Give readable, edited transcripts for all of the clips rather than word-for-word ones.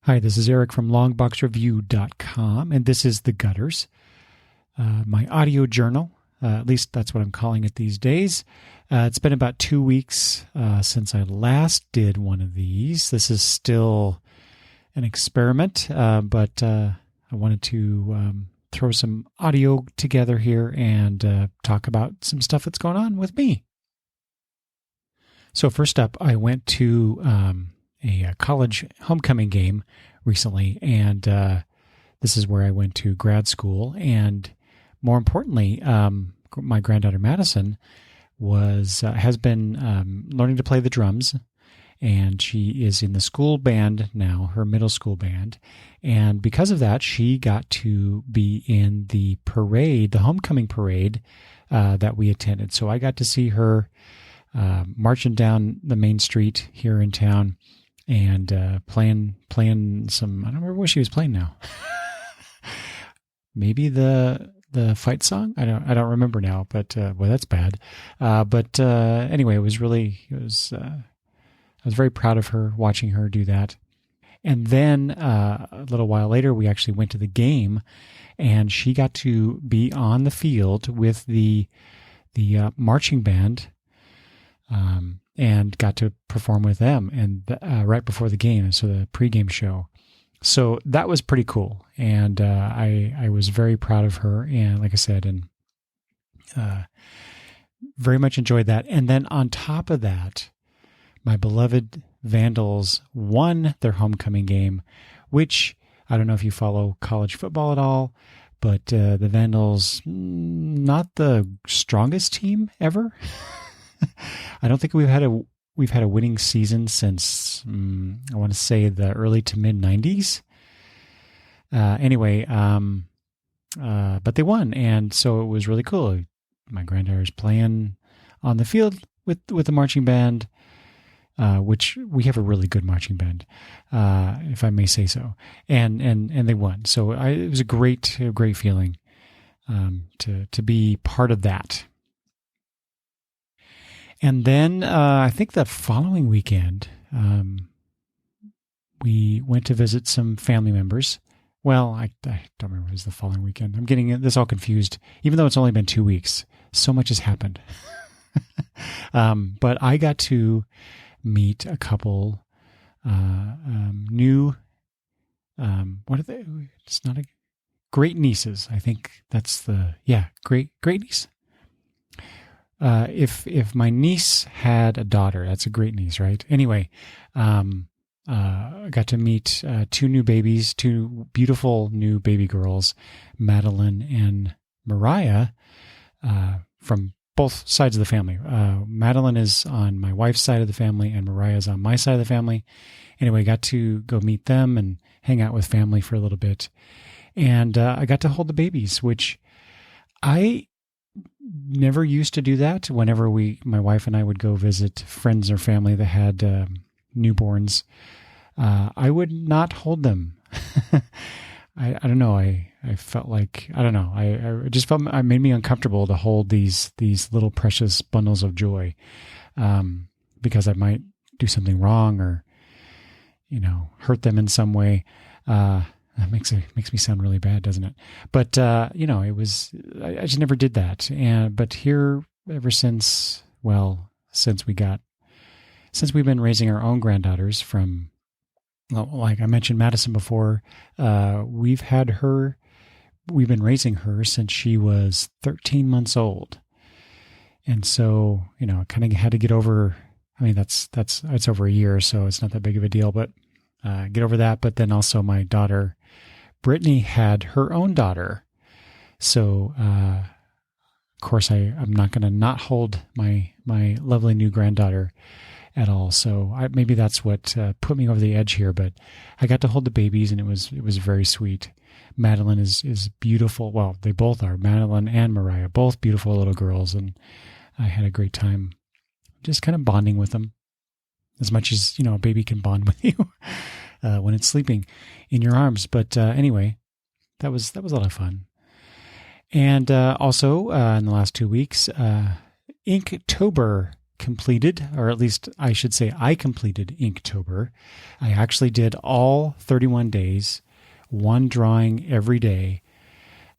Hi, this is Eric from longboxreview.com, and this is The Gutters, my audio journal. At least that's what I'm calling it these days. It's been about 2 weeks since I last did one of these. This is still an experiment, but I wanted to throw some audio together here and talk about some stuff that's going on with me. So first up, I went to a college homecoming game recently, and this is where I went to grad school. And more importantly, my granddaughter Madison has been learning to play the drums, and she is in the school band now, her middle school band. And because of that, she got to be in the parade, the homecoming parade that we attended. So I got to see her marching down the main street here in town and playing some, I don't remember what she was playing now. Maybe the fight song? I don't remember now, but well, that's bad. But anyway, I was very proud of her, watching her do that. And then a little while later, we actually went to the game, and she got to be on the field with the marching band, and got to perform with them, and right before the game, so the pregame show. So that was pretty cool, and I was very proud of her, and like I said, and very much enjoyed that. And then on top of that, my beloved Vandals won their homecoming game, which I don't know if you follow college football at all, but the Vandals, not the strongest team ever. I don't think we've had a winning season since I want to say the early to mid 90s. Anyway, but they won, and so it was really cool. My granddaughter's playing on the field with the marching band, which we have a really good marching band, if I may say so. And they won, so it was a great feeling to be part of that. And then I think the following weekend, we went to visit some family members. Well, I don't remember if it was the following weekend. I'm getting this all confused, even though it's only been 2 weeks. So much has happened. But I got to meet a couple new, what are they? It's not great nieces. I think that's great niece. If my niece had a daughter, that's a great niece, right? Anyway, I got to meet two new babies, two beautiful new baby girls, Madeline and Mariah, from both sides of the family. Madeline is on my wife's side of the family, and Mariah is on my side of the family. Anyway, got to go meet them and hang out with family for a little bit. And I got to hold the babies, which I never used to do that. Whenever my wife and I would go visit friends or family that had newborns, I would not hold them. I don't know. I felt like, I don't know. I just felt it made me uncomfortable to hold these little precious bundles of joy, because I might do something wrong or, hurt them in some way. That makes me sound really bad, doesn't it? But it was, I just never did that. But here, ever since we've been raising our own granddaughters from, like I mentioned Madison before, we've been raising her since she was 13 months old. And so, kind of had to get over, it's over a year, so it's not that big of a deal, but get over that. But then also my daughter, Brittany, had her own daughter. So, of course, I'm not going to not hold my lovely new granddaughter at all. So maybe that's what put me over the edge here. But I got to hold the babies, and it was very sweet. Madeline is beautiful. Well, they both are. Madeline and Mariah, both beautiful little girls, and I had a great time just kind of bonding with them, as much as a baby can bond with you when it's sleeping in your arms. But anyway, that was a lot of fun. And also in the last 2 weeks, Inktober completed, or at least I should say I completed Inktober. I actually did all 31 days, one drawing every day.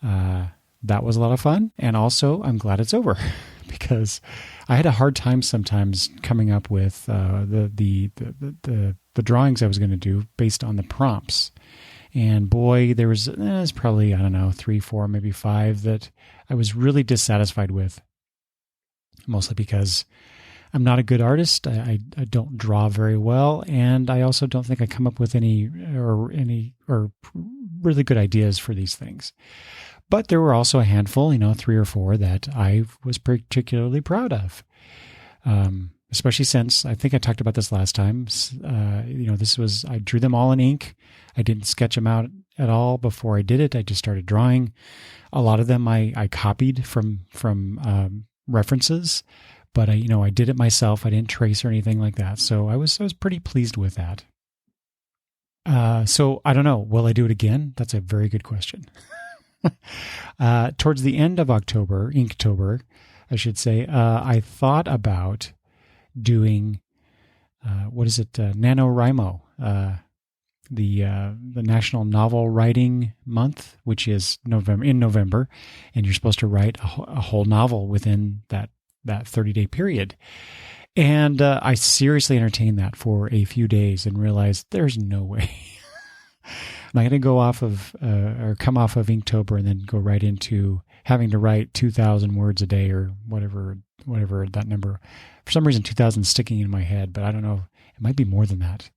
That was a lot of fun. And also, I'm glad it's over because I had a hard time sometimes coming up with the drawings I was going to do based on the prompts. And boy, there's probably, I don't know, 3, 4, maybe 5 that I was really dissatisfied with, mostly because I'm not a good artist. I don't draw very well, and I also don't think I come up with any really good ideas for these things. But there were also a handful, 3 or 4 that I was particularly proud of. Especially since I think I talked about this last time. I drew them all in ink. I didn't sketch them out at all before I did it. I just started drawing. A lot of them I copied from references, but I did it myself. I didn't trace or anything like that. So I was pretty pleased with that. So I don't know. Will I do it again? That's a very good question. Towards the end of Inktober, I should say, I thought about doing, NaNoWriMo, the National Novel Writing Month, which is in November, and you're supposed to write a whole novel within that 30-day period. And I seriously entertained that for a few days and realized there's no way. I'm not going to go off of or come off of Inktober and then go right into having to write 2,000 words a day or whatever that number. For some reason, 2,000 is sticking in my head, but I don't know. It might be more than that.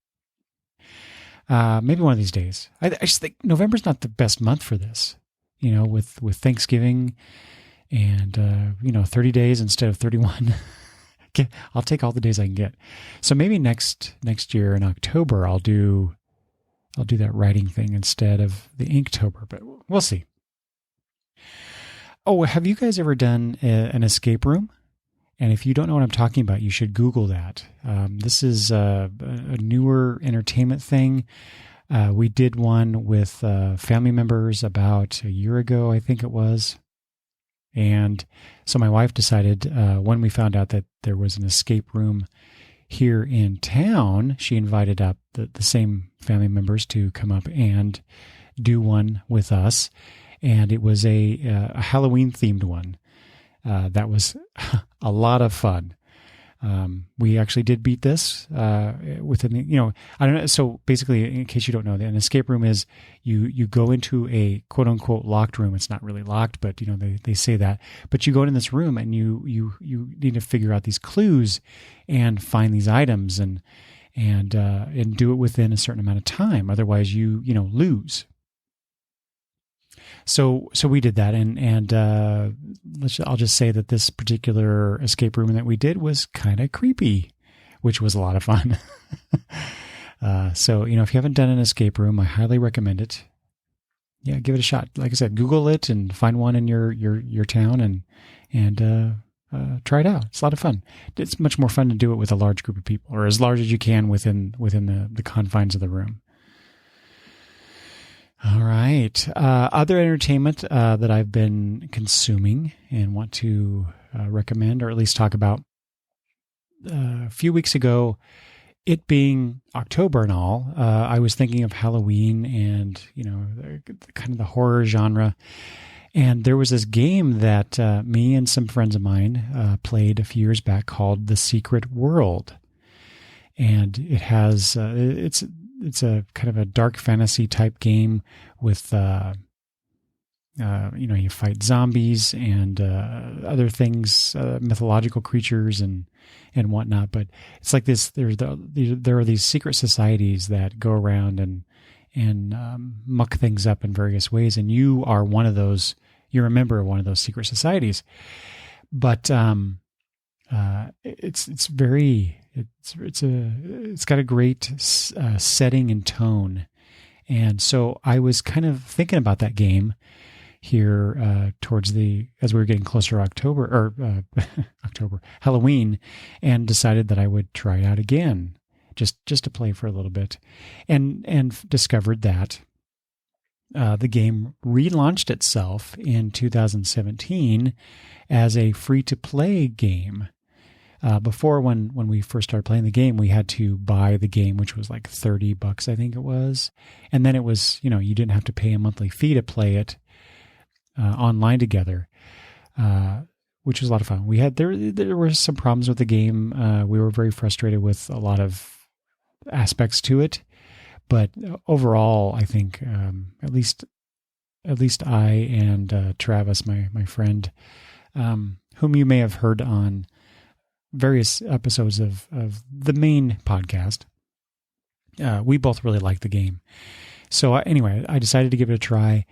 Maybe one of these days. I just think November's not the best month for this. With Thanksgiving and 30 days instead of 31. I'll take all the days I can get. So maybe next year in October I'll do that writing thing instead of the Inktober, but we'll see. Oh, have you guys ever done an escape room? And if you don't know what I'm talking about, you should Google that. This is a newer entertainment thing. We did one with family members about a year ago, I think it was. And so my wife decided when we found out that there was an escape room here in town, she invited up the same family members to come up and do one with us. And it was a Halloween-themed one. That was a lot of fun. We actually did beat this within, I don't know. So basically, in case you don't know, an escape room is you go into a quote unquote locked room. It's not really locked, but they say that. But you go in this room and you need to figure out these clues and find these items and do it within a certain amount of time. Otherwise, you lose. So we did that, and I'll just say that this particular escape room that we did was kind of creepy, which was a lot of fun. So if you haven't done an escape room, I highly recommend it. Yeah, give it a shot. Like I said, Google it and find one in your town and try it out. It's a lot of fun. It's much more fun to do it with a large group of people, or as large as you can within the confines of the room. All right. Other entertainment that I've been consuming and want to recommend, or at least talk about. A few weeks ago, it being October and all, I was thinking of Halloween and, kind of the horror genre. And there was this game that me and some friends of mine played a few years back called The Secret World. And it has, it's a kind of a dark fantasy type game with, you fight zombies and other things, mythological creatures and whatnot. But it's like this. There are these secret societies that go around and muck things up in various ways, and you are one of those. You're a member of one of those secret societies. But it's got a great setting and tone. And so I was kind of thinking about that game here as we were getting closer to Halloween, and decided that I would try it out again, just to play for a little bit, and discovered that the game relaunched itself in 2017 as a free-to-play game. Before, when we first started playing the game, we had to buy the game, which was like $30, I think it was. And then it was, you didn't have to pay a monthly fee to play it online together, which was a lot of fun. There were some problems with the game. We were very frustrated with a lot of aspects to it, but overall, I think at least I and Travis, my friend, whom you may have heard on various episodes of the main podcast, we both really liked the game. So anyway, I decided to give it a try,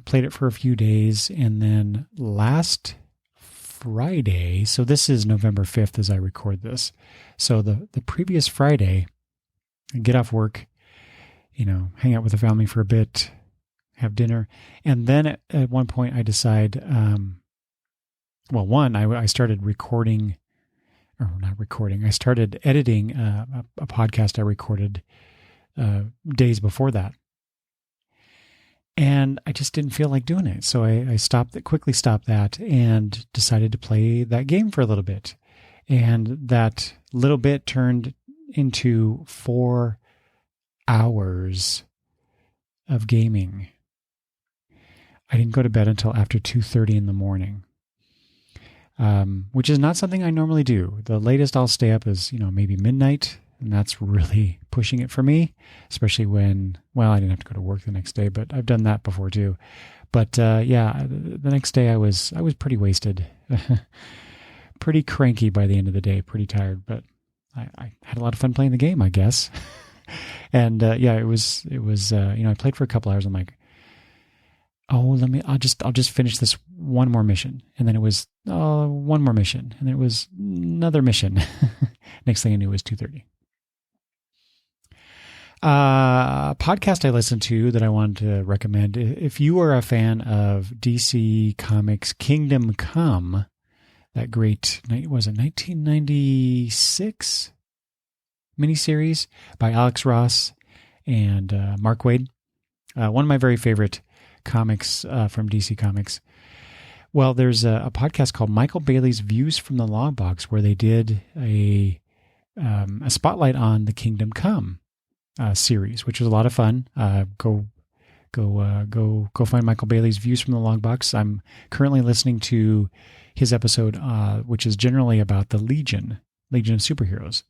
played it for a few days, and then last Friday, so this is November 5th as I record this. So the previous Friday, I get off work, hang out with the family for a bit, have dinner, and then at one point I decide, I started recording, or not recording, I started editing a podcast I recorded days before that. And I just didn't feel like doing it. So I quickly stopped that and decided to play that game for a little bit. And that little bit turned into 4 hours of gaming. I didn't go to bed until after 2:30 in the morning, which is not something I normally do. The latest I'll stay up is, maybe midnight, and that's really pushing it for me, especially when, I didn't have to go to work the next day, but I've done that before too. But the next day I was pretty wasted, pretty cranky by the end of the day, pretty tired, but I had a lot of fun playing the game, I guess. And it was I played for a couple hours. I'm like, I'll just finish this one more mission. And then it was one more mission, and then it was another mission. Next thing I knew, it was 2:30. Podcast I listened to that I wanted to recommend. If you are a fan of DC Comics Kingdom Come, that great, was it 1996 miniseries by Alex Ross and Mark Waid, one of my very favorite comics from DC Comics. Well, there's a podcast called Michael Bailey's Views from the Long Box, where they did a spotlight on the Kingdom Come series, which was a lot of fun. Go find Michael Bailey's Views from the Long Box. I'm currently listening to his episode, which is generally about the Legion of Superheroes.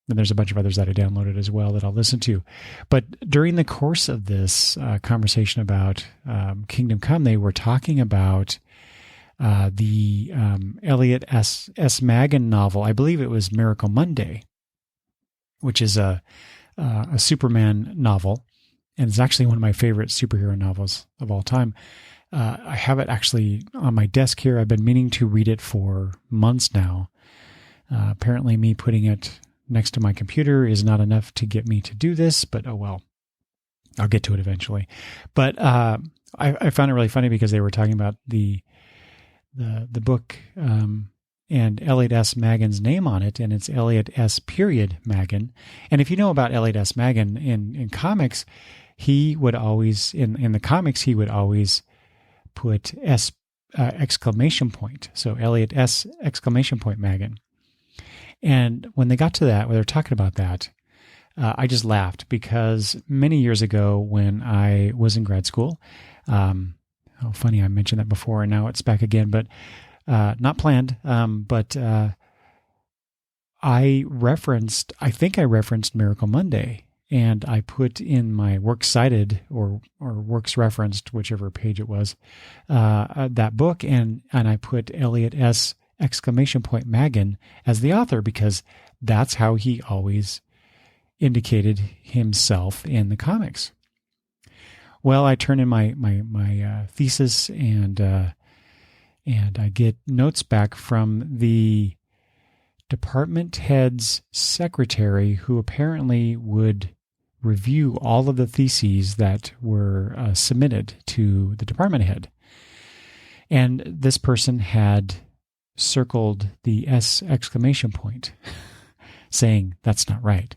And there's a bunch of others that I downloaded as well that I'll listen to. But during the course of this conversation about Kingdom Come, they were talking about the Elliot S. Magan novel. I believe it was Miracle Monday, which is a Superman novel. And it's actually one of my favorite superhero novels of all time. I have it actually on my desk here. I've been meaning to read it for months now. Apparently me putting it next to my computer is not enough to get me to do this, but oh well, I'll get to it eventually. But I found it really funny because they were talking about the book and Elliot S. Magan's name on it, and it's Elliot S. Magan. And if you know about Elliot S. Magan in comics, he would always in the comics he would always put S exclamation point. So Elliot S. exclamation point Magan. And when they got to that, when they were talking about that, I just laughed because many years ago when I was in grad school, funny, I mentioned that before and now it's back again, but not planned. But I think I referenced Miracle Monday, and I put in my works cited or works referenced, whichever page it was, that book, and I put Elliot S. exclamation point Magan as the author because that's how he always indicated himself in the comics. Well, I turn in my thesis and I get notes back from the department head's secretary, who apparently would review all of the theses that were submitted to the department head. And this person had circled the S exclamation point, saying that's not right.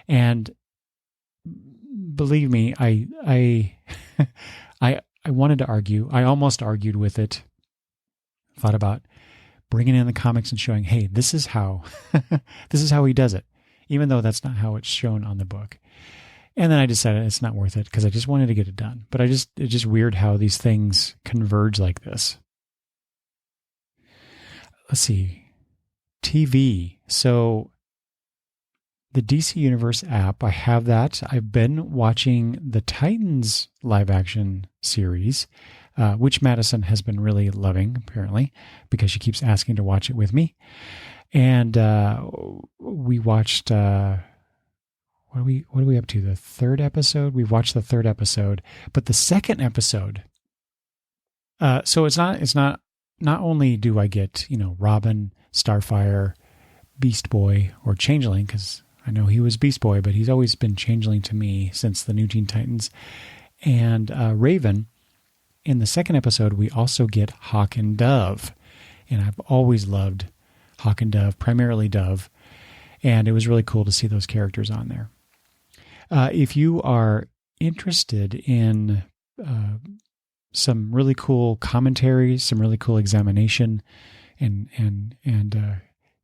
And believe me, I wanted to argue. I almost argued with it. Thought about bringing in the comics and showing, hey, this is how he does it, even though that's not how it's shown on the book. And then I decided it's not worth it because I just wanted to get it done. But it's just weird how these things converge like this. Let's see. TV. So the DC Universe app, I have that. I've been watching the Titans live action series, which Madison has been really loving, apparently, because she keeps asking to watch it with me. And we watched, what are we up to? The third episode? We've watched the third episode, but the second episode. So it's not only do I get, Robin, Starfire, Beast Boy, or Changeling, because I know he was Beast Boy, but he's always been Changeling to me since the New Teen Titans, and Raven. In the second episode, we also get Hawk and Dove, and I've always loved Hawk and Dove, primarily Dove, and it was really cool to see those characters on there. If you are interested in some really cool commentary, some really cool examination, and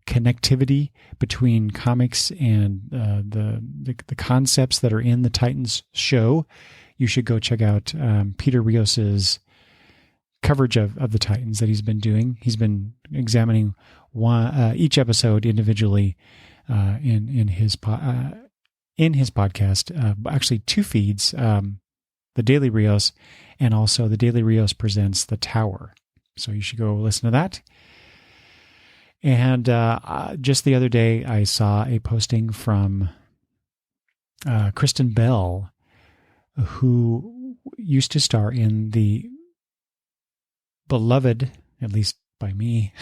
connectivity between comics and the concepts that are in the Titans show, you should go check out Peter Rios's coverage of the Titans that he's been doing. He's been examining each episode individually in his podcast. Actually, two feeds: the Daily Rios, and also the Daily Rios presents The Tower. So you should go listen to that. And just the other day, I saw a posting from Kristen Bell, who used to star in the beloved, at least by me,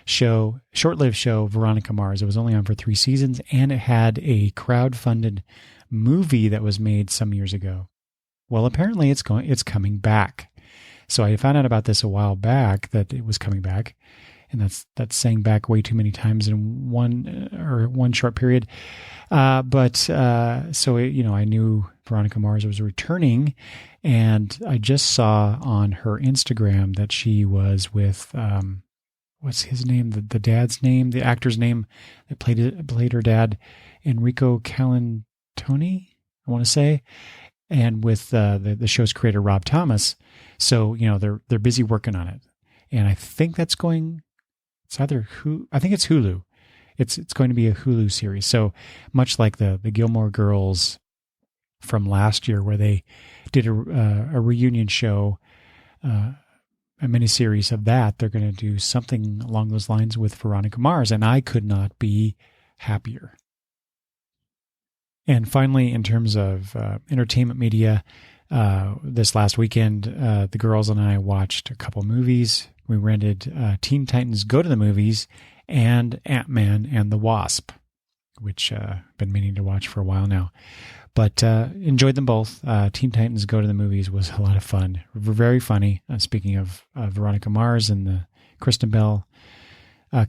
short-lived show Veronica Mars. It was only on for 3 seasons, and it had a crowd-funded movie that was made some years ago. Well, apparently it's coming back. So I found out about this a while back, that it was coming back, and that's saying back way too many times in one short period. So I knew Veronica Mars was returning, and I just saw on her Instagram that she was with what's his name, the dad's name, the actor's name that played her dad, Enrico Calantoni, I want to say, and with the show's creator Rob Thomas. So they're busy working on it, and I think that's going. It's either I think it's Hulu. It's going to be a Hulu series. So much like the Gilmore Girls from last year, where they did a reunion show, a miniseries of that, they're going to do something along those lines with Veronica Mars, and I could not be happier. And finally, in terms of entertainment media, this last weekend, the girls and I watched a couple movies. We rented Teen Titans Go to the Movies and Ant-Man and the Wasp, which I've been meaning to watch for a while now. But enjoyed them both. Teen Titans Go to the Movies was a lot of fun. Very funny. Speaking of Veronica Mars and the Kristen Bell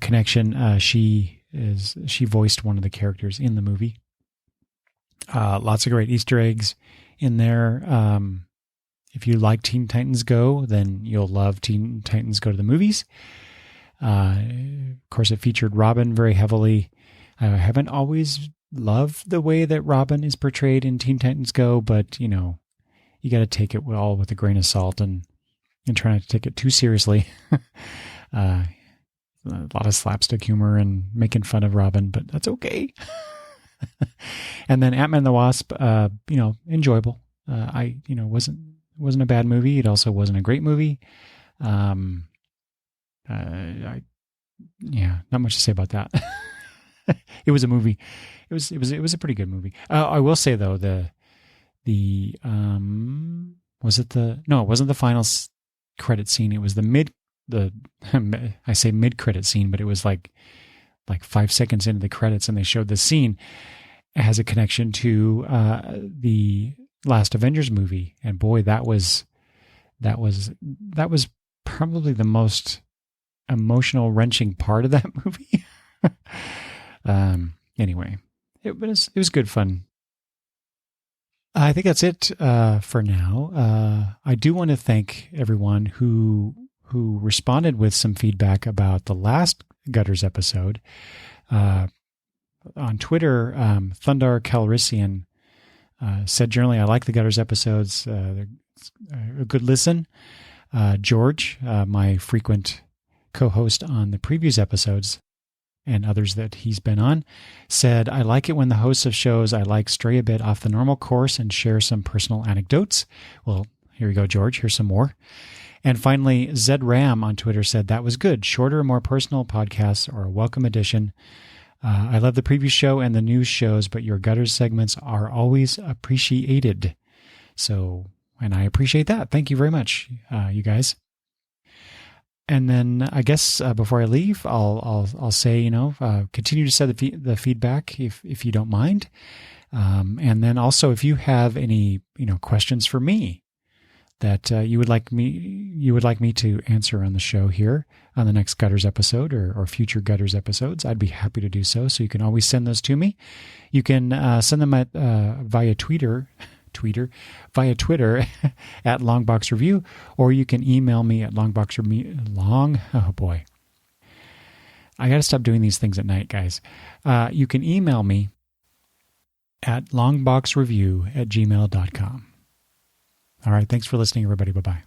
connection, she voiced one of the characters in the movie. Lots of great Easter eggs in there. If you like Teen Titans Go, then you'll love Teen Titans Go to the Movies. Of course, it featured Robin very heavily. I haven't always loved the way that Robin is portrayed in Teen Titans Go, but you got to take it all with a grain of salt and try not to take it too seriously. A lot of slapstick humor and making fun of Robin, but that's okay. And then Ant-Man and the Wasp, enjoyable. Wasn't a bad movie. It also wasn't a great movie. Not much to say about that. It was a movie. It was a pretty good movie. I will say though, it wasn't the final credit scene. It was I say mid credit scene, but it was like 5 seconds into the credits, and they showed the scene. It has a connection to the last Avengers movie, and boy, that was probably the most emotional, wrenching part of that movie. Anyway, it was good fun. I think that's it for now. I do want to thank everyone who who responded with some feedback about the last Gutters episode. On Twitter, Thundar Calrissian said, generally, I like the Gutters episodes. They're a good listen. George, my frequent co-host on the previous episodes and others that he's been on, said, I like it when the hosts of shows I like stray a bit off the normal course and share some personal anecdotes. Well, here you go, George. Here's some more. And finally, Zed Ram on Twitter said, that was good. Shorter, more personal podcasts are a welcome addition. I love the previous show and the news shows, but your Gutters segments are always appreciated. So, and I appreciate that. Thank you very much, you guys. And then I guess before I leave, I'll say, continue to send the feedback if you don't mind. And then also, if you have any questions for me that you would like me to answer on the show here on the next Gutters episode or future Gutters episodes, I'd be happy to do so. So you can always send those to me. You can send them via Twitter at Longbox Review, or you can email me at oh boy. I got to stop doing these things at night, guys. You can email me at longboxreview@gmail.com. All right. Thanks for listening, everybody. Bye-bye.